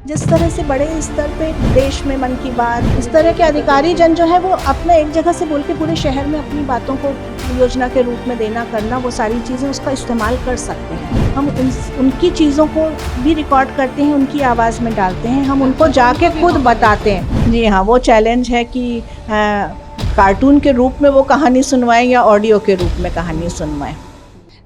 जिस तरह से बड़े स्तर पे देश में मन की बात, इस तरह के अधिकारी जन जो है वो अपना एक जगह से बोल के पूरे शहर में अपनी बातों को योजना के रूप में देना करना, वो सारी चीज़ें उसका इस्तेमाल कर सकते हैं। हम उनकी चीज़ों को भी रिकॉर्ड करते हैं, उनकी आवाज़ में डालते हैं, हम उनको जाके खुद बताते हैं। जी हाँ, वो चैलेंज है कि कार्टून के रूप में वो कहानी सुनवाएं या ऑडियो के रूप में कहानी सुनवाएं।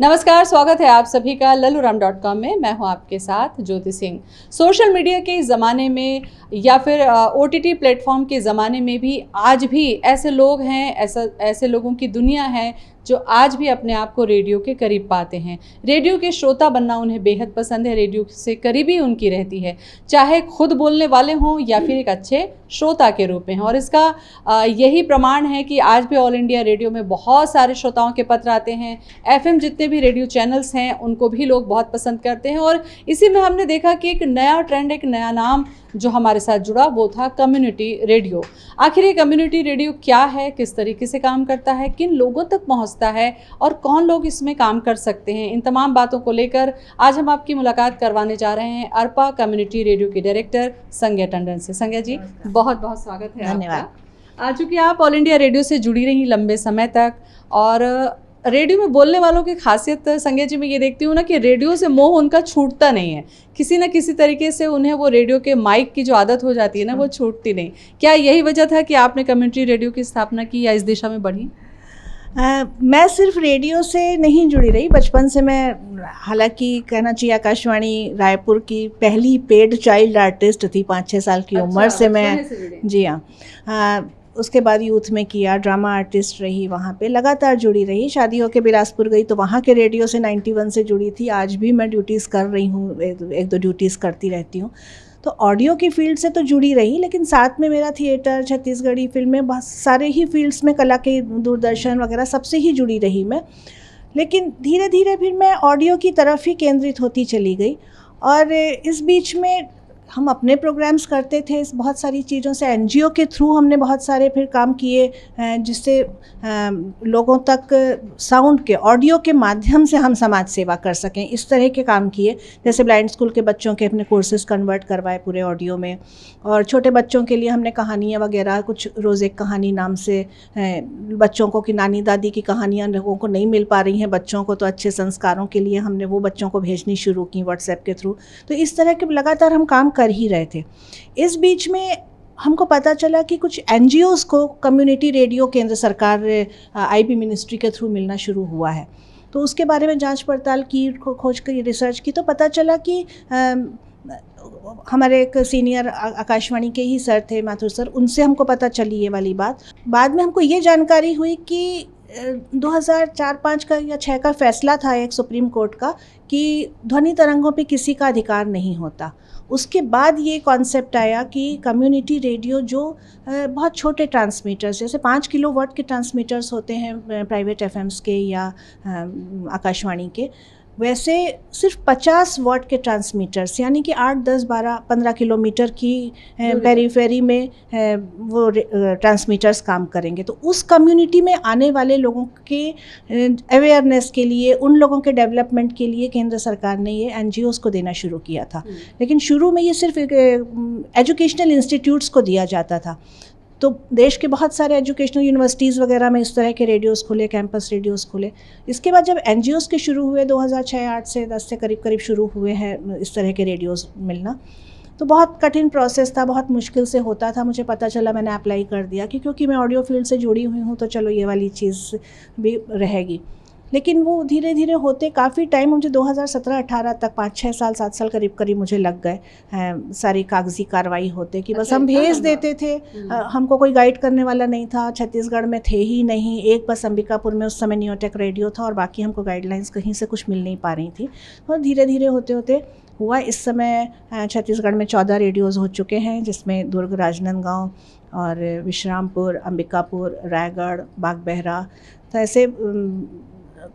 नमस्कार, स्वागत है आप सभी का lalluram.com में। मैं हूं आपके साथ ज्योति सिंह। सोशल मीडिया के ज़माने में या फिर OTT प्लेटफॉर्म के ज़माने में भी आज भी ऐसे लोग हैं, ऐसे लोगों की दुनिया है जो आज भी अपने आप को रेडियो के करीब पाते हैं। रेडियो के श्रोता बनना उन्हें बेहद पसंद है, रेडियो से करीबी उनकी रहती है, चाहे खुद बोलने वाले हों या फिर एक अच्छे श्रोता के रूप में हों। और इसका यही प्रमाण है कि आज भी ऑल इंडिया रेडियो में बहुत सारे श्रोताओं के पत्र आते हैं। FM जितने भी रेडियो चैनल्स हैं उनको भी लोग बहुत पसंद करते हैं। और इसी में हमने देखा कि एक नया ट्रेंड, एक नया नाम जो हमारे साथ जुड़ा वो था कम्युनिटी रेडियो। आखिर ये कम्युनिटी रेडियो क्या है, किस तरीके से काम करता है, किन लोगों तक पहुंचता है और कौन लोग इसमें काम कर सकते हैं, इन तमाम बातों को लेकर आज हम आपकी मुलाकात करवाने जा रहे हैं अर्पा कम्युनिटी रेडियो के डायरेक्टर संज्ञा टंडन से। संज्ञा जी, बहुत बहुत स्वागत है। धन्यवाद। चूँकि आप ऑल इंडिया रेडियो से जुड़ी रही लंबे समय तक, और रेडियो में बोलने वालों की खासियत संज्ञा जी मैं ये देखती हूँ ना कि रेडियो से मोह उनका छूटता नहीं है। किसी न किसी तरीके से उन्हें वो रेडियो के माइक की जो आदत हो जाती है ना, वो छूटती नहीं। क्या यही वजह था कि आपने कम्युनिटी रेडियो की स्थापना की या इस दिशा में बढ़ी? मैं सिर्फ रेडियो से नहीं जुड़ी रही, बचपन से मैं, हालांकि कहना चाहिए आकाशवाणी रायपुर की पहली पेड चाइल्ड आर्टिस्ट थी 5-6 साल की उम्र से मैं। जी हाँ, उसके बाद यूथ में किया, ड्रामा आर्टिस्ट रही, वहाँ पे लगातार जुड़ी रही। शादी होकर बिलासपुर गई तो वहाँ के रेडियो से 91 से जुड़ी थी। आज भी मैं ड्यूटीज़ कर रही हूँ, एक दो ड्यूटीज़ करती रहती हूँ। तो ऑडियो की फील्ड से तो जुड़ी रही, लेकिन साथ में मेरा थिएटर, छत्तीसगढ़ी फिल्में, बहुत सारे ही फील्ड्स में, कला के दूरदर्शन वगैरह सबसे ही जुड़ी रही मैं। लेकिन धीरे धीरे फिर मैं ऑडियो की तरफ ही केंद्रित होती चली गई। और इस बीच में हम अपने प्रोग्राम्स करते थे, बहुत सारी चीज़ों से NGO के थ्रू हमने बहुत सारे फिर काम किए, जिससे लोगों तक साउंड के, ऑडियो के माध्यम से हम समाज सेवा कर सकें, इस तरह के काम किए। जैसे ब्लाइंड स्कूल के बच्चों के अपने कोर्सेज कन्वर्ट करवाए पूरे ऑडियो में, और छोटे बच्चों के लिए हमने कहानियाँ वगैरह, कुछ रोज़ एक कहानी नाम से बच्चों को, कि नानी दादी की कहानियाँ लोगों को नहीं मिल पा रही हैं बच्चों को, तो अच्छे संस्कारों के लिए हमने वो बच्चों को भेजनी शुरू की व्हाट्सएप के थ्रू। तो इस तरह के लगातार हम काम कर ही रहे थे। इस बीच में हमको पता चला कि कुछ NGOs को कम्युनिटी रेडियो केंद्र सरकार IB मिनिस्ट्री के थ्रू मिलना शुरू हुआ है। तो उसके बारे में जांच पड़ताल की, खोज की, रिसर्च की, तो पता चला कि हमारे एक सीनियर आकाशवाणी के ही सर थे, माथुर सर, उनसे हमको पता चली ये वाली बात। बाद में हमको ये जानकारी हुई कि 2004-5 का या 6 का फैसला था एक सुप्रीम कोर्ट का कि ध्वनि तरंगों पे किसी का अधिकार नहीं होता। उसके बाद ये कॉन्सेप्ट आया कि कम्युनिटी रेडियो जो बहुत छोटे ट्रांसमीटर्स, जैसे 5 किलोवाट के ट्रांसमीटर्स होते हैं प्राइवेट FMs के या आकाशवाणी के, वैसे सिर्फ 50 वाट के ट्रांसमीटर्स, यानी कि 8, 10, 12, 15 किलोमीटर की पेरीफेरी में वो ट्रांसमीटर्स काम करेंगे। तो उस कम्युनिटी में आने वाले लोगों के अवेयरनेस के लिए, उन लोगों के डेवलपमेंट के लिए केंद्र सरकार ने ये NGOs को देना शुरू किया था। लेकिन शुरू में ये सिर्फ एजुकेशनल इंस्टीट्यूट्स को दिया जाता था। तो देश के बहुत सारे एजुकेशनल यूनिवर्सिटीज़ वगैरह में इस तरह के रेडियोज़ खुले, कैंपस रेडियोज़ खुले। इसके बाद जब NGOs के शुरू हुए 2006-8 से 10 से करीब शुरू हुए हैं इस तरह के रेडियोज़ मिलना, तो बहुत कठिन प्रोसेस था, बहुत मुश्किल से होता था। मुझे पता चला, मैंने अप्लाई कर दिया कि क्योंकि मैं ऑडियो फील्ड से जुड़ी हुई हूँ तो चलो ये वाली चीज़ भी रहेगी। लेकिन वो धीरे धीरे होते काफ़ी टाइम, मुझे 2017-18 तक 5-6 साल 7 साल करीब मुझे लग गए सारी कागजी कार्रवाई होते, कि बस हम भेज देते थे। हमको कोई गाइड करने वाला नहीं था, छत्तीसगढ़ में थे ही नहीं। एक बस अंबिकापुर में उस समय न्यूटेक रेडियो था, और बाकी हमको गाइडलाइंस कहीं से कुछ मिल नहीं पा रही थी। और धीरे धीरे होते होते हुआ, इस समय छत्तीसगढ़ में 14 रेडियोज़ हो चुके हैं, जिसमें दुर्ग, राजनांदगांव और विश्रामपुर, अंबिकापुर, रायगढ़, बागबहरा, तो ऐसे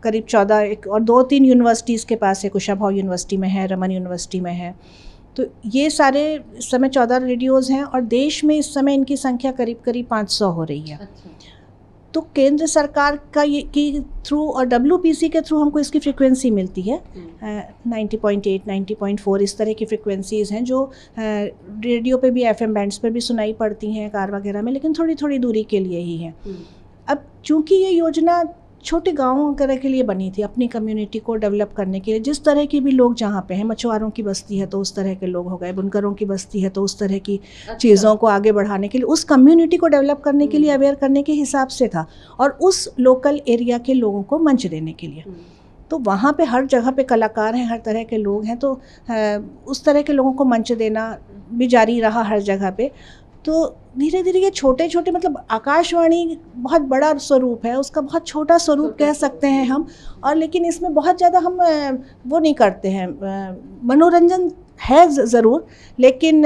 करीब 14, एक और 2-3 यूनिवर्सिटीज़ के पास है, कुशाभाऊ यूनिवर्सिटी में है, रमन यूनिवर्सिटी में है। तो ये सारे इस समय 14 रेडियोज़ हैं, और देश में इस समय इनकी संख्या करीब 500 हो रही है। अच्छा। तो केंद्र सरकार का ये की थ्रू और WPC के थ्रू हमको इसकी फ्रिक्वेंसी मिलती है 90.8, 90.4 इस तरह की फ्रिक्वेंसीज़ हैं जो रेडियो पे भी, FM बैंड्स पर भी सुनाई पड़ती हैं कार वगैरह में, लेकिन थोड़ी थोड़ी दूरी के लिए ही हैं। अब चूंकि ये योजना छोटे गाँव वगैरह के लिए बनी थी, अपनी कम्युनिटी को डेवलप करने के लिए, जिस तरह के भी लोग जहाँ पे हैं, मछुआरों की बस्ती है तो उस तरह के लोग हो गए, बुनकरों की बस्ती है तो उस तरह की चीज़ों को आगे बढ़ाने के लिए, उस कम्युनिटी को डेवलप करने के लिए, अवेयर करने के हिसाब से था, और उस लोकल एरिया के लोगों को मंच देने के लिए। तो वहाँ पे हर जगह पे कलाकार हैं, हर तरह के लोग हैं, तो उस तरह के लोगों को मंच देना भी जारी रहा हर जगह पे। तो धीरे धीरे ये छोटे छोटे, मतलब आकाशवाणी बहुत बड़ा स्वरूप है, उसका बहुत छोटा स्वरूप कह सकते हैं हम, और लेकिन इसमें बहुत ज़्यादा हम वो नहीं करते हैं, मनोरंजन है ज़रूर, लेकिन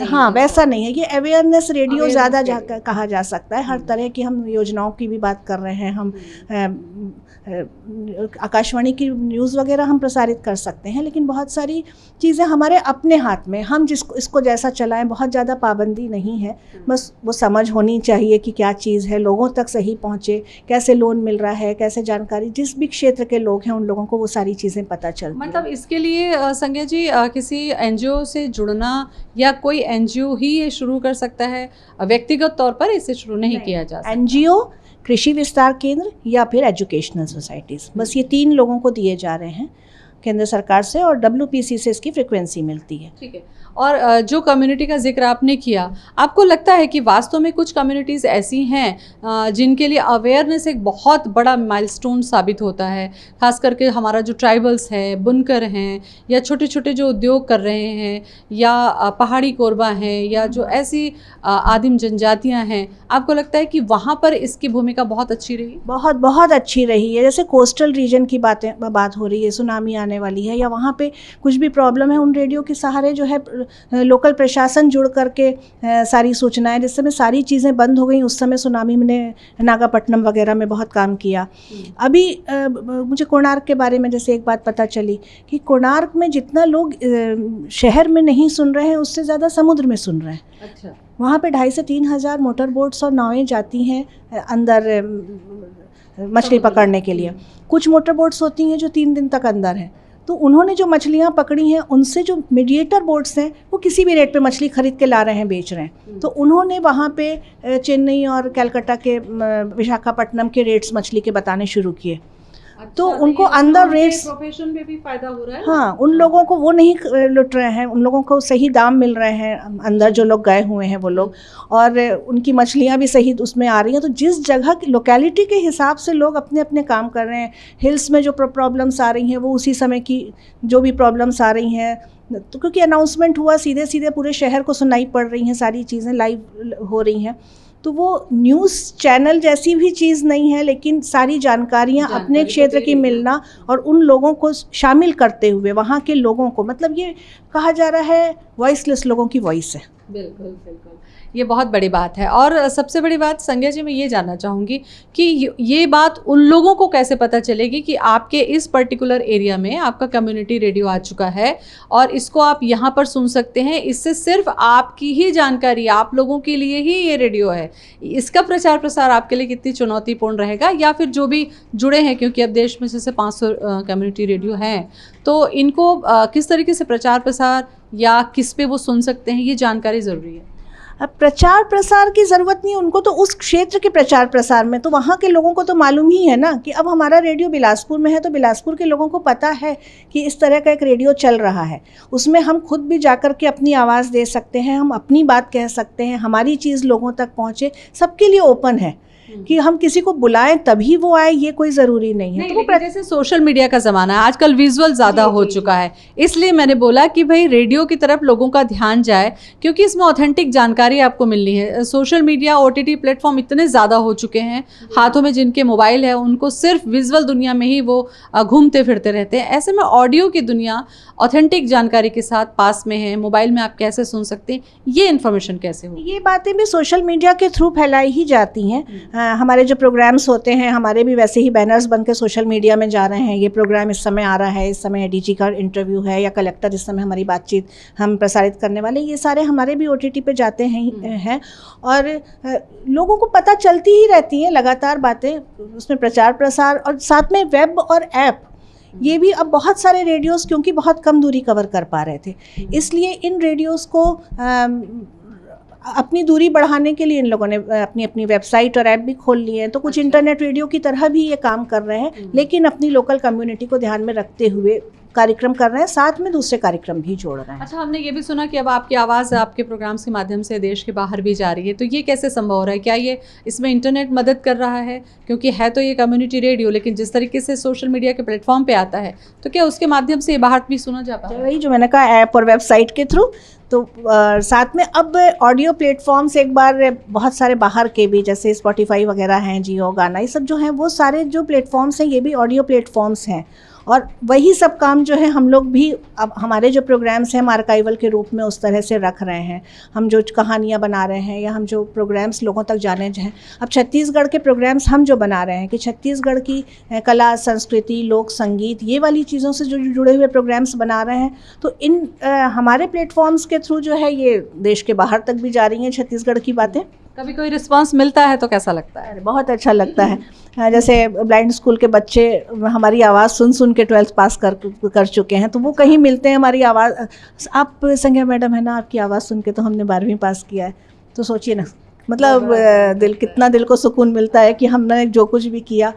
हाँ वैसा नहीं है। ये अवेयरनेस रेडियो ज़्यादा कहा जा सकता है। हर तरह की हम योजनाओं की भी बात कर रहे हैं, हम आकाशवाणी की न्यूज़ वगैरह हम प्रसारित कर सकते हैं, लेकिन बहुत सारी चीज़ें हमारे अपने हाथ में, हम इसको जैसा चलाएं, बहुत ज़्यादा पाबंदी नहीं है, बस वो समझ होनी चाहिए कि क्या चीज़ है, लोगों तक सही पहुँचे, कैसे लोन मिल रहा है, कैसे जानकारी, जिस भी क्षेत्र के लोग हैं उन लोगों को वो सारी चीज़ें पता चलती हैं। मतलब इसके लिए संज्ञा जी किसी NGO से जुड़ना या कोई NGO ही ये शुरू कर सकता है, व्यक्तिगत तौर पर इसे शुरू नहीं किया जा सकता? NGO, कृषि विस्तार केंद्र या फिर एजुकेशनल सोसाइटीज़, बस ये 3 लोगों को दिए जा रहे हैं केंद्र सरकार से, और WPC से इसकी फ्रिक्वेंसी मिलती है। ठीक है। और जो कम्युनिटी का जिक्र आपने किया, आपको लगता है कि वास्तव में कुछ कम्युनिटीज़ ऐसी हैं जिनके लिए अवेयरनेस एक बहुत बड़ा माइलस्टोन साबित होता है, खास करके हमारा जो ट्राइबल्स है, बुनकर हैं, या छोटे छोटे जो उद्योग कर रहे हैं, या पहाड़ी कोरबा हैं, या जो ऐसी आदिम जनजातियां हैं, आपको लगता है कि वहाँ पर इसकी भूमिका बहुत अच्छी रही? बहुत बहुत अच्छी रही है। जैसे कोस्टल रीजन की बात हो रही है, सुनामी आने वाली है, या वहाँ पे कुछ भी प्रॉब्लम है, उन रेडियो के सहारे जो है लोकल प्रशासन जुड़ करके सारी सूचनाएं, जिस समय सारी चीज़ें बंद हो गई, उस समय सुनामी ने नागापट्टनम वगैरह में बहुत काम किया। अभी मुझे कोणार्क के बारे में जैसे एक बात पता चली कि कोणार्क में जितना लोग शहर में नहीं सुन रहे हैं, उससे ज़्यादा समुद्र में सुन रहे हैं। अच्छा। वहाँ पे 2,500 से 3,000 मोटर बोट्स और नावें जाती हैं अंदर मछली पकड़ने के लिए। कुछ मोटर बोट्स होती हैं जो 3 दिन तक अंदर हैं। तो उन्होंने जो मछलियाँ पकड़ी हैं, उनसे जो मीडिएटर बोट्स हैं वो किसी भी रेट पे मछली खरीद के ला रहे हैं, बेच रहे हैं। तो उन्होंने वहाँ पे चेन्नई और कलकत्ता के, विशाखापट्टनम के रेट्स मछली के बताने शुरू किए। अच्छा, तो उनको अंदर रेट्स, प्रोफेशन में भी फायदा हो रहा है। हाँ, उन लोगों को वो नहीं लुट रहे हैं, उन लोगों को सही दाम मिल रहे हैं, अंदर जो लोग गए हुए हैं वो लोग, और उनकी मछलियाँ भी सही उसमें आ रही हैं। तो जिस जगह की लोकेलिटी के हिसाब से लोग अपने अपने काम कर रहे हैं। हिल्स में जो प्रॉब्लम्स आ रही हैं वो उसी समय की जो भी प्रॉब्लम्स आ रही हैं, तो क्योंकि अनाउंसमेंट हुआ, सीधे सीधे पूरे शहर को सुनाई पड़ रही हैं, सारी चीज़ें लाइव हो रही हैं। तो वो न्यूज़ चैनल जैसी भी चीज़ नहीं है, लेकिन सारी जानकारियाँ अपने क्षेत्र की मिलना और उन लोगों को शामिल करते हुए, वहाँ के लोगों को, मतलब ये कहा जा रहा है वॉइसलेस लोगों की वॉइस है। बिल्कुल बिल्कुल, ये बहुत बड़ी बात है। और सबसे बड़ी बात संज्ञा जी, मैं ये जानना चाहूँगी कि ये बात उन लोगों को कैसे पता चलेगी कि आपके इस पर्टिकुलर एरिया में आपका कम्युनिटी रेडियो आ चुका है और इसको आप यहाँ पर सुन सकते हैं। इससे सिर्फ आपकी ही जानकारी, आप लोगों के लिए ही ये रेडियो है। इसका प्रचार प्रसार आपके लिए कितनी चुनौतीपूर्ण रहेगा, या फिर जो भी जुड़े हैं, क्योंकि अब देश में जैसे 500 कम्युनिटी रेडियो हैं, तो इनको किस तरीके से प्रचार प्रसार या किस पे वो सुन सकते हैं, ये जानकारी ज़रूरी है। अब प्रचार प्रसार की ज़रूरत नहीं है उनको, तो उस क्षेत्र के प्रचार प्रसार में तो वहाँ के लोगों को तो मालूम ही है ना कि अब हमारा रेडियो बिलासपुर में है, तो बिलासपुर के लोगों को पता है कि इस तरह का एक रेडियो चल रहा है। उसमें हम खुद भी जाकर के अपनी आवाज़ दे सकते हैं, हम अपनी बात कह सकते हैं, हमारी चीज़ लोगों तक पहुँचे, सबके लिए ओपन है कि हम किसी को बुलाएं तभी वो आए, ये कोई ज़रूरी नहीं है। तो वो जैसे सोशल मीडिया का ज़माना है, आजकल विजुअल ज़्यादा हो चुका है, इसलिए मैंने बोला कि भाई रेडियो की तरफ लोगों का ध्यान जाए, क्योंकि इसमें ऑथेंटिक जानकारी आपको मिलनी है। सोशल मीडिया, OTT प्लेटफॉर्म इतने ज़्यादा हो चुके हैं, हाथों में जिनके मोबाइल है उनको सिर्फ विजुअल दुनिया में ही वो घूमते फिरते रहते हैं। ऐसे में ऑडियो की दुनिया ऑथेंटिक जानकारी के साथ पास में है, मोबाइल में आप कैसे सुन सकते हैं, ये इन्फॉर्मेशन कैसे हो? ये बातें भी सोशल मीडिया के थ्रू फैलाई ही जाती हैं। हमारे जो प्रोग्राम्स होते हैं हमारे भी वैसे ही बैनर्स बन के सोशल मीडिया में जा रहे हैं, ये प्रोग्राम इस समय आ रहा है, इस समय डीजी का इंटरव्यू है या कलेक्टर इस समय हमारी बातचीत हम प्रसारित करने वाले, ये सारे हमारे भी OTT पे जाते हैं और लोगों को पता चलती ही रहती हैं लगातार बातें, उसमें प्रचार प्रसार, और साथ में वेब और ऐप, ये भी अब बहुत सारे रेडियोज़ क्योंकि बहुत कम दूरी कवर कर पा रहे थे, इसलिए इन रेडियोज़ को अपनी दूरी बढ़ाने के लिए इन लोगों ने अपनी अपनी वेबसाइट और ऐप भी खोल लिए हैं। तो कुछ इंटरनेट रेडियो की तरह भी ये काम कर रहे हैं, लेकिन अपनी लोकल कम्युनिटी को ध्यान में रखते हुए कार्यक्रम कर रहे हैं, साथ में दूसरे कार्यक्रम भी जोड़ रहे हैं। अच्छा, हमने ये भी सुना कि अब आपकी आवाज़ आपके प्रोग्राम्स के माध्यम से देश के बाहर भी जा रही है, तो ये कैसे संभव हो रहा है? क्या ये इसमें इंटरनेट मदद कर रहा है? क्योंकि है तो ये कम्युनिटी रेडियो, लेकिन जिस तरीके से सोशल मीडिया के प्लेटफॉर्म पे आता है, तो क्या उसके माध्यम से ये बाहर भी सुना जा पाता है? वही जो मैंने कहा, ऐप और वेबसाइट के थ्रू। तो साथ में अब ऑडियो प्लेटफॉर्म्स एक बार बहुत सारे बाहर के भी, जैसे स्पॉटिफाई वगैरह हैं, जियो गाना, ये सब जो हैं, वो सारे जो प्लेटफॉर्म्स हैं ये भी ऑडियो प्लेटफॉर्म्स हैं, और वही सब काम जो है हम लोग भी अब हमारे जो प्रोग्राम्स हैं हम आर्काइवल के रूप में उस तरह से रख रहे हैं। हम जो कहानियाँ बना रहे हैं या हम जो प्रोग्राम्स लोगों तक जाने हैं, अब छत्तीसगढ़ के प्रोग्राम्स हम जो बना रहे हैं कि छत्तीसगढ़ की कला, संस्कृति, लोक संगीत, ये वाली चीज़ों से जो जुड़े हुए प्रोग्राम्स बना रहे हैं, तो इन हमारे प्लेटफॉर्म्स के थ्रू जो है ये देश के बाहर तक भी जा रही हैं छत्तीसगढ़ की बातें। कभी कोई रिस्पांस मिलता है तो कैसा लगता है? बहुत अच्छा लगता है। जैसे ब्लाइंड स्कूल के बच्चे हमारी आवाज़ सुन सुन के 12th पास कर चुके हैं, तो वो कहीं मिलते हैं, हमारी आवाज़, आप संज्ञा मैडम है ना, आपकी आवाज़ सुन के तो हमने 12वीं पास किया है। तो सोचिए ना, मतलब दिल को सुकून मिलता है कि हमने जो कुछ भी किया।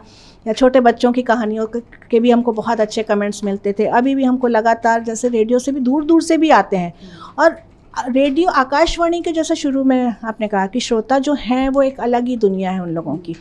या छोटे बच्चों की कहानियों के भी हमको बहुत अच्छे कमेंट्स मिलते थे। अभी भी हमको लगातार, जैसे रेडियो से भी दूर दूर से भी आते हैं, और रेडियो आकाशवाणी के जैसा शुरू में आपने कहा कि श्रोता जो हैं वो एक अलग ही दुनिया है उन लोगों की,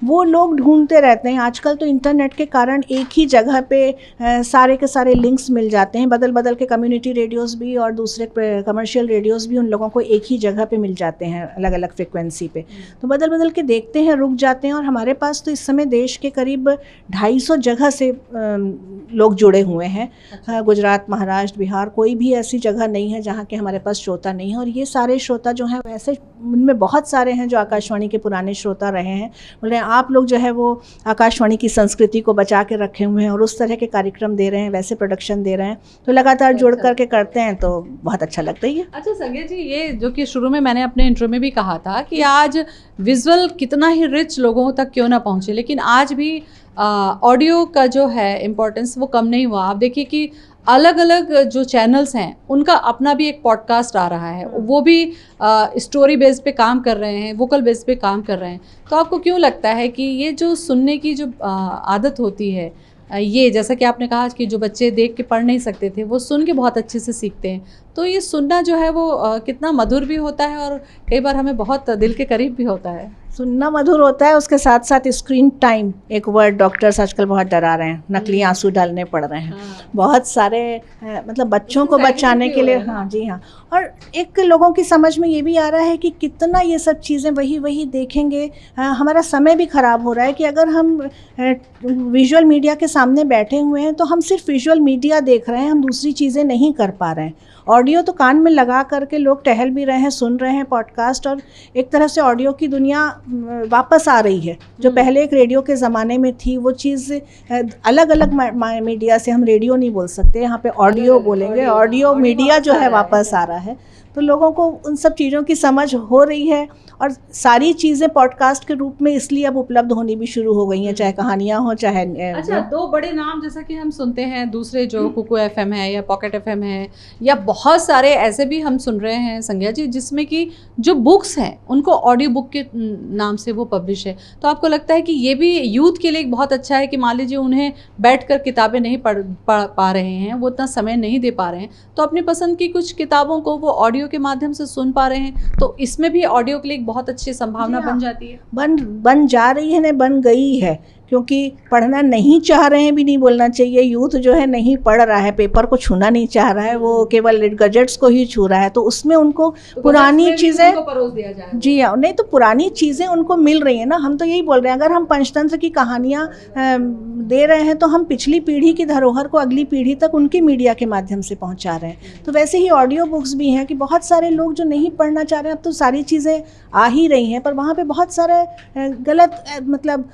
वो लोग ढूंढते रहते हैं। आजकल तो इंटरनेट के कारण एक ही जगह पे सारे के सारे लिंक्स मिल जाते हैं, बदल बदल के कम्युनिटी रेडियोज़ भी और दूसरे कमर्शियल रेडियोज़ भी उन लोगों को एक ही जगह पे मिल जाते हैं, अलग अलग फ्रिक्वेंसी पे। तो बदल बदल के देखते हैं, रुक जाते हैं। और हमारे पास तो इस समय देश के करीब 250 जगह से लोग जुड़े हुए हैं। गुजरात, महाराष्ट्र, बिहार, कोई भी ऐसी जगह नहीं है जहाँ के हमारे पास श्रोता नहीं है। और ये सारे श्रोता जो हैं, वैसे उनमें बहुत सारे हैं जो आकाशवाणी के पुराने श्रोता रहे हैं। बोल रहे हैं आप लोग जो है वो आकाशवाणी की संस्कृति को बचा के रखे हुए हैं और उस तरह के कार्यक्रम दे रहे हैं, वैसे प्रोडक्शन दे रहे हैं, तो लगातार जुड़ करके करते हैं, तो बहुत अच्छा लगता ही है। अच्छा संज्ञा जी, ये जो कि शुरू में मैंने अपने इंट्रो में भी कहा था कि आज विजुअल कितना ही रिच लोगों तक क्यों ना पहुँचे, लेकिन आज भी ऑडियो का जो है इम्पोर्टेंस वो कम नहीं हुआ। आप देखिए कि अलग अलग जो चैनल्स हैं उनका अपना भी एक पॉडकास्ट आ रहा है, वो भी स्टोरी बेस पे काम कर रहे हैं, वोकल बेस पे काम कर रहे हैं। तो आपको क्यों लगता है कि ये जो सुनने की जो आदत होती है, ये जैसा कि आपने कहा कि जो बच्चे देख के पढ़ नहीं सकते थे वो सुन के बहुत अच्छे से सीखते हैं, तो ये सुनना जो है वो कितना मधुर भी होता है और कई बार हमें बहुत दिल के करीब भी होता है। सुनना मधुर होता है, उसके साथ साथ स्क्रीन टाइम, एक वर्ड डॉक्टर्स आजकल बहुत डरा रहे हैं, नकली आंसू डालने पड़ रहे हैं। बहुत सारे मतलब बच्चों को बचाने के लिए, हाँ जी हाँ। और एक लोगों की समझ में ये भी आ रहा है कि कितना ये सब चीज़ें वही देखेंगे, हमारा समय भी ख़राब हो रहा है कि अगर हम विजुअल मीडिया के सामने बैठे हुए हैं तो हम सिर्फ विजुअल मीडिया देख रहे हैं, हम दूसरी चीज़ें नहीं कर पा रहे हैं। ऑडियो तो कान में लगा करके लोग टहल भी रहे हैं, सुन रहे हैं पॉडकास्ट, और एक तरह से ऑडियो की दुनिया वापस आ रही है। जो पहले एक रेडियो के ज़माने में थी वो चीज़ अलग अलग मीडिया से, हम रेडियो नहीं बोल सकते, यहाँ पे ऑडियो बोलेंगे, ऑडियो मीडिया जो है वापस आ रहा है। तो लोगों को उन सब चीज़ों की समझ हो रही है और सारी चीज़ें पॉडकास्ट के रूप में इसलिए अब उपलब्ध होनी भी शुरू हो गई हैं, चाहे कहानियाँ हो चाहे। अच्छा, दो बड़े नाम जैसा कि हम सुनते हैं दूसरे, जो कुकू FM है या पॉकेट FM है, या बहुत सारे ऐसे भी हम सुन रहे हैं संज्ञा जी, जिसमें कि जो बुक्स हैं उनको ऑडियो बुक के नाम से वो पब्लिश है। तो आपको लगता है कि ये भी यूथ के लिए एक बहुत अच्छा है कि मान लीजिए उन्हें बैठकर किताबें नहीं पढ़ पा रहे हैं, वो इतना समय नहीं दे पा रहे हैं, तो अपनी पसंद की कुछ किताबों को वो ऑडियो के माध्यम से सुन पा रहे हैं, तो इसमें भी ऑडियो के लिए एक बहुत अच्छी संभावना बन जाती है। बन जा रही है, ने बन गई है, क्योंकि पढ़ना नहीं चाह रहे हैं भी नहीं बोलना चाहिए। यूथ जो है नहीं पढ़ रहा है, पेपर को छूना नहीं चाह रहा है, वो केवल गजेट्स को ही छू रहा है। तो उसमें उनको पुरानी चीज़ें, परोस दिया जाए। जी हाँ, नहीं तो पुरानी चीज़ें उनको मिल रही हैं ना। हम तो यही बोल रहे हैं, अगर हम पंचतंत्र की कहानियाँ दे रहे हैं तो हम पिछली पीढ़ी की धरोहर को अगली पीढ़ी तक उनकी मीडिया के माध्यम से पहुँचा रहे हैं। तो वैसे ही ऑडियो बुक्स भी हैं कि बहुत सारे लोग जो नहीं पढ़ना चाह रहे हैं, अब तो सारी चीज़ें आ ही रही हैं, पर वहाँ पे बहुत सारे गलत मतलब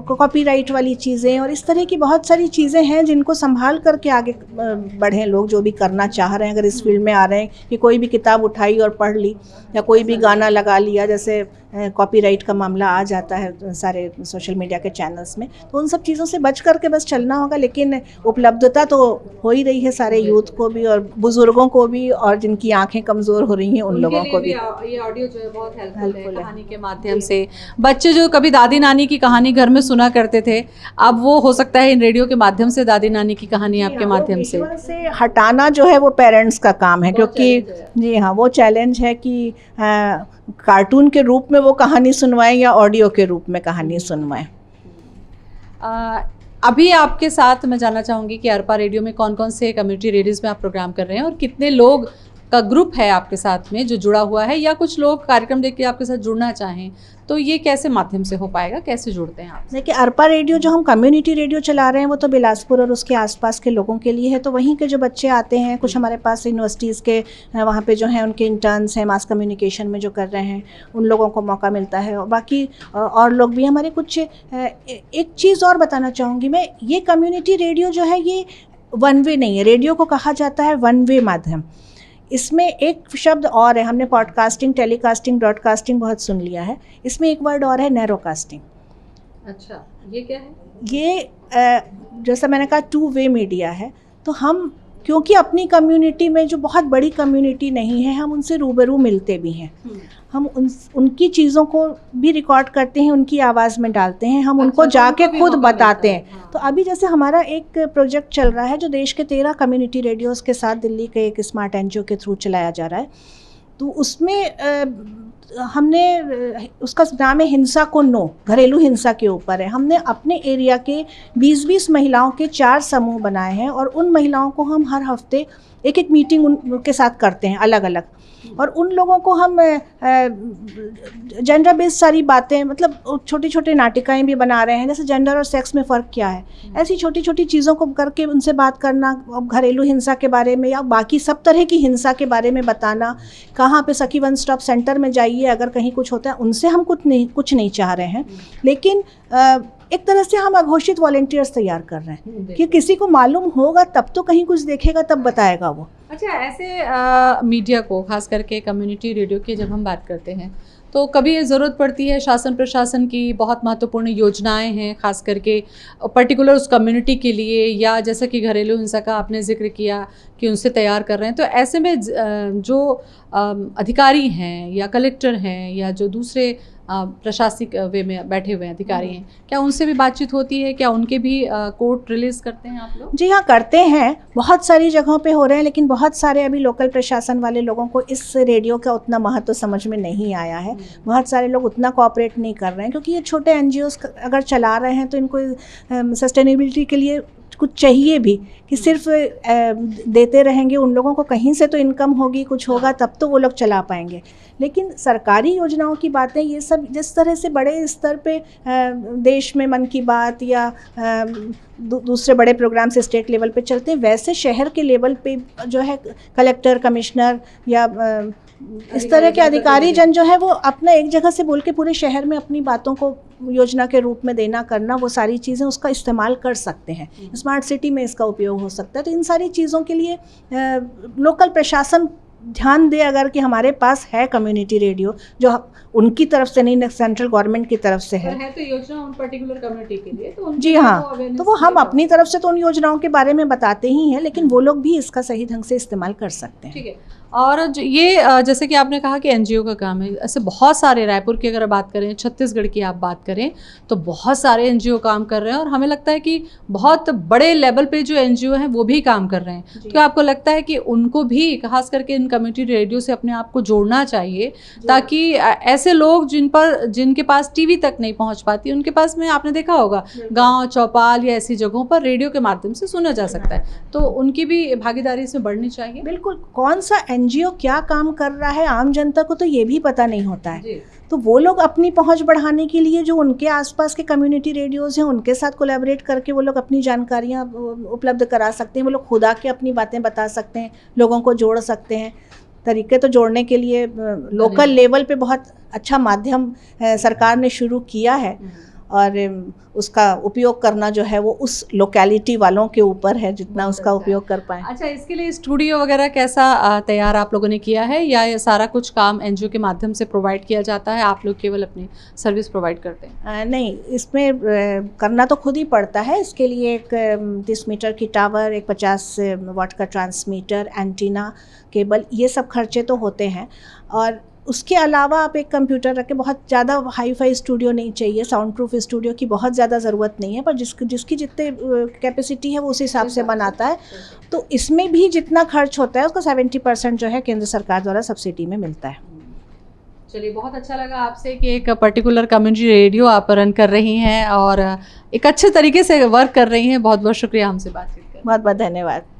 कॉपीराइट वाली चीज़ें और इस तरह की बहुत सारी चीज़ें हैं जिनको संभाल करके आगे बढ़ें लोग जो भी करना चाह रहे हैं। अगर इस फील्ड में आ रहे हैं कि कोई भी किताब उठाई और पढ़ ली या कोई भी गाना लगा लिया, जैसे कॉपीराइट का मामला आ जाता है सारे सोशल मीडिया के चैनल्स में, तो उन सब चीज़ों से बच करके बस चलना होगा। लेकिन उपलब्धता तो हो ही रही है सारे यूथ को भी और बुजुर्गों को भी, और जिनकी आंखें कमज़ोर हो रही हैं उन लोगों को भी। ये ऑडियो जो है बहुत हेल्पफुल है कहानी के माध्यम से। बच्चे जो कभी दादी नानी की कहानी घर में सुना करते थे, अब वो हो सकता है इन रेडियो के माध्यम से दादी नानी की कहानी आपके माध्यम से हटाना जो है वो पेरेंट्स का काम है, क्योंकि जी हाँ, वो चैलेंज है कि कार्टून के रूप में वो कहानी सुनवाएं या ऑडियो के रूप में कहानी सुनवाएं। अभी आपके साथ मैं जानना चाहूँगी कि अरपा रेडियो में कौन कौन से कम्युनिटी रेडियोज़ में आप प्रोग्राम कर रहे हैं और कितने लोग का ग्रुप है आपके साथ में जो जुड़ा हुआ है, या कुछ लोग कार्यक्रम देख के आपके साथ जुड़ना चाहें तो ये कैसे माध्यम से हो पाएगा, कैसे जुड़ते हैं आप? देखिए, अरपा रेडियो जो हम कम्युनिटी रेडियो चला रहे हैं वो तो बिलासपुर और उसके आसपास के लोगों के लिए है। तो वहीं के जो बच्चे आते हैं, कुछ हमारे पास यूनिवर्सिटीज़ के वहाँ पे जो हैं उनके इंटर्न्स हैं मास कम्युनिकेशन में जो कर रहे हैं, उन लोगों को मौका मिलता है। और बाकी और लोग भी हमारे कुछ एक चीज़ और बताना चाहूँगी मैं, ये कम्युनिटी रेडियो जो है ये वन वे नहीं है। रेडियो को कहा जाता है वन वे माध्यम। इसमें एक शब्द और है, हमने पॉडकास्टिंग, टेलीकास्टिंग, ब्रॉडकास्टिंग बहुत सुन लिया है, इसमें एक वर्ड और है, नैरोकास्टिंग। अच्छा, ये क्या है? ये जैसा मैंने कहा टू वे मीडिया है। तो हम क्योंकि अपनी कम्युनिटी में जो बहुत बड़ी कम्युनिटी नहीं है, हम उनसे रूबरू मिलते भी हैं, हम उनकी चीज़ों को भी रिकॉर्ड करते हैं, उनकी आवाज़ में डालते हैं, हम उनको जाके खुद बताते हैं। हाँ। तो अभी जैसे हमारा एक प्रोजेक्ट चल रहा है जो देश के 13 कम्युनिटी रेडियोज़ के साथ दिल्ली के एक स्मार्ट एनजीओ के थ्रू चलाया जा रहा है। तो उसमें हमने, उसका नाम है हिंसा को नो, घरेलू हिंसा के ऊपर है। हमने अपने एरिया के 20-20 महिलाओं के 4 समूह बनाए हैं और उन महिलाओं को हम हर हफ्ते एक एक मीटिंग उनके साथ करते हैं अलग अलग, और उन लोगों को हम जेंडर बेस्ड सारी बातें, मतलब छोटी छोटी नाटिकाएं भी बना रहे हैं, जैसे जेंडर और सेक्स में फ़र्क क्या है, ऐसी छोटी छोटी चीज़ों को करके उनसे बात करना, घरेलू हिंसा के बारे में या बाकी सब तरह की हिंसा के बारे में बताना। कहाँ पे सखी वन स्टॉप सेंटर में जाइए, अगर कहीं कुछ होता है, उनसे हम कुछ नहीं चाह रहे हैं, लेकिन एक तरह से हम अघोषित वॉलंटियर्स तैयार कर रहे हैं कि किसी को मालूम होगा तब तो कहीं कुछ देखेगा तब बताएगा वो। अच्छा, ऐसे मीडिया को खास करके कम्युनिटी रेडियो की जब हम बात करते हैं तो कभी ये ज़रूरत पड़ती है शासन प्रशासन की, बहुत महत्वपूर्ण योजनाएं हैं खास करके पर्टिकुलर उस कम्युनिटी के लिए, या जैसा कि घरेलू हिंसा का आपने जिक्र किया कि उनसे तैयार कर रहे हैं, तो ऐसे में जो अधिकारी हैं या कलेक्टर हैं या जो दूसरे प्रशासनिक वे में बैठे हुए अधिकारी हैं, क्या उनसे भी बातचीत होती है? क्या उनके भी कोर्ट रिलीज़ करते हैं आप लोग? जी हाँ, करते हैं, बहुत सारी जगहों पे हो रहे हैं, लेकिन बहुत सारे अभी लोकल प्रशासन वाले लोगों को इस रेडियो का उतना महत्व समझ में नहीं आया है। बहुत सारे लोग उतना कोऑपरेट नहीं कर रहे हैं, क्योंकि ये छोटे एनजीओस अगर चला रहे हैं तो इनको सस्टेनेबिलिटी के लिए कुछ चाहिए भी, कि सिर्फ देते रहेंगे उन लोगों को कहीं से तो इनकम होगी, कुछ होगा तब तो वो लोग चला पाएंगे। लेकिन सरकारी योजनाओं की बातें, ये सब जिस तरह से बड़े स्तर पे देश में मन की बात या दूसरे बड़े प्रोग्राम से स्टेट लेवल पे चलते हैं, वैसे शहर के लेवल पे जो है कलेक्टर, कमिश्नर या इस तरह के अधिकारी जन जो है वो अपना एक जगह से बोल के पूरे शहर में अपनी बातों को योजना के रूप में देना करना, वो सारी चीज़ें उसका इस्तेमाल कर सकते हैं। स्मार्ट सिटी में इसका उपयोग हो सकता है। तो इन सारी चीज़ों के लिए लोकल प्रशासन ध्यान दे, अगर कि हमारे पास है कम्युनिटी रेडियो जो उनकी तरफ से नहीं, सेंट्रल गवर्नमेंट की तरफ से है तो योजना उन पर्टिकुलर कम्युनिटी के लिए, तो जी हाँ, तो वो हम अपनी तरफ से तो उन योजनाओं के बारे में बताते ही हैं, लेकिन वो लोग भी इसका सही ढंग से इस्तेमाल कर सकते हैं। ठीक है। और ये जैसे कि आपने कहा कि एनजीओ का काम है, ऐसे बहुत सारे, रायपुर की अगर बात करें, छत्तीसगढ़ की आप बात करें, तो बहुत सारे एनजीओ काम कर रहे हैं, और हमें लगता है कि बहुत बड़े लेवल पे जो एनजीओ हैं वो भी काम कर रहे हैं। तो आपको लगता है कि उनको भी खास करके इन कम्युनिटी रेडियो से अपने आप को जोड़ना चाहिए, ताकि ऐसे लोग जिनके पास टीवी तक नहीं पहुंच पाती, उनके पास में आपने देखा होगा गांव चौपाल या ऐसी जगहों पर रेडियो के माध्यम से सुना जा सकता है, तो उनकी भी भागीदारी इसमें बढ़नी चाहिए। बिल्कुल, कौन सा एनजीओ क्या काम कर रहा है आम जनता को तो ये भी पता नहीं होता है, तो वो लोग अपनी पहुंच बढ़ाने के लिए जो उनके आसपास के कम्युनिटी रेडियोज़ हैं उनके साथ कोलैबोरेट करके वो लोग अपनी जानकारियां उपलब्ध करा सकते हैं, वो लोग खुद आके अपनी बातें बता सकते हैं, लोगों को जोड़ सकते हैं। तरीके तो जोड़ने के लिए लोकल लेवल पे बहुत अच्छा माध्यम सरकार ने शुरू किया है, और उसका उपयोग करना जो है वो उस लोकेलिटी वालों के ऊपर है, जितना उसका उपयोग कर पाए। अच्छा, इसके लिए स्टूडियो वगैरह कैसा तैयार आप लोगों ने किया है, या ये सारा कुछ काम एनजीओ के माध्यम से प्रोवाइड किया जाता है, आप लोग केवल अपनी सर्विस प्रोवाइड करते हैं? नहीं, इसमें करना तो खुद ही पड़ता है। इसके लिए एक 30 मीटर की टावर, एक 50 वाट का ट्रांसमीटर, एंटीना, केबल, ये सब खर्चे तो होते हैं। और उसके अलावा आप एक कंप्यूटर रखें, बहुत ज़्यादा हाई फाई स्टूडियो नहीं चाहिए, साउंड प्रूफ स्टूडियो की बहुत ज़्यादा ज़रूरत नहीं है, पर जिसकी जितने कैपेसिटी है वो उस हिसाब से बनाता है। तो इसमें भी जितना खर्च होता है उसका 70% जो है केंद्र सरकार द्वारा सब्सिडी में मिलता है। चलिए, बहुत अच्छा लगा आपसे कि एक पर्टिकुलर कम्युनिटी रेडियो आप रन कर रही हैं और एक अच्छे तरीके से वर्क कर रही हैं। बहुत बहुत शुक्रिया हमसे बातचीत करने। बहुत बहुत धन्यवाद।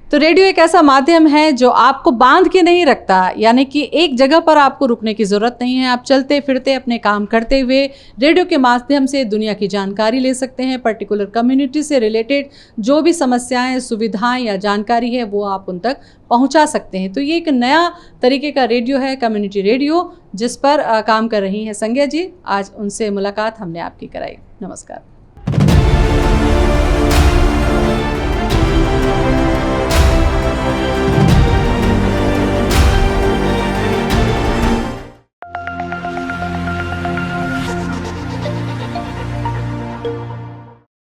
तो रेडियो एक ऐसा माध्यम है जो आपको बांध के नहीं रखता, यानी कि एक जगह पर आपको रुकने की ज़रूरत नहीं है। आप चलते फिरते अपने काम करते हुए रेडियो के माध्यम से दुनिया की जानकारी ले सकते हैं। पर्टिकुलर कम्युनिटी से रिलेटेड जो भी समस्याएं, सुविधाएं या जानकारी है वो आप उन तक पहुंचा सकते हैं। तो ये एक नया तरीके का रेडियो है, कम्युनिटी रेडियो, जिस पर काम कर रही हैं संज्ञा जी। आज उनसे मुलाकात हमने आपकी कराई। नमस्कार।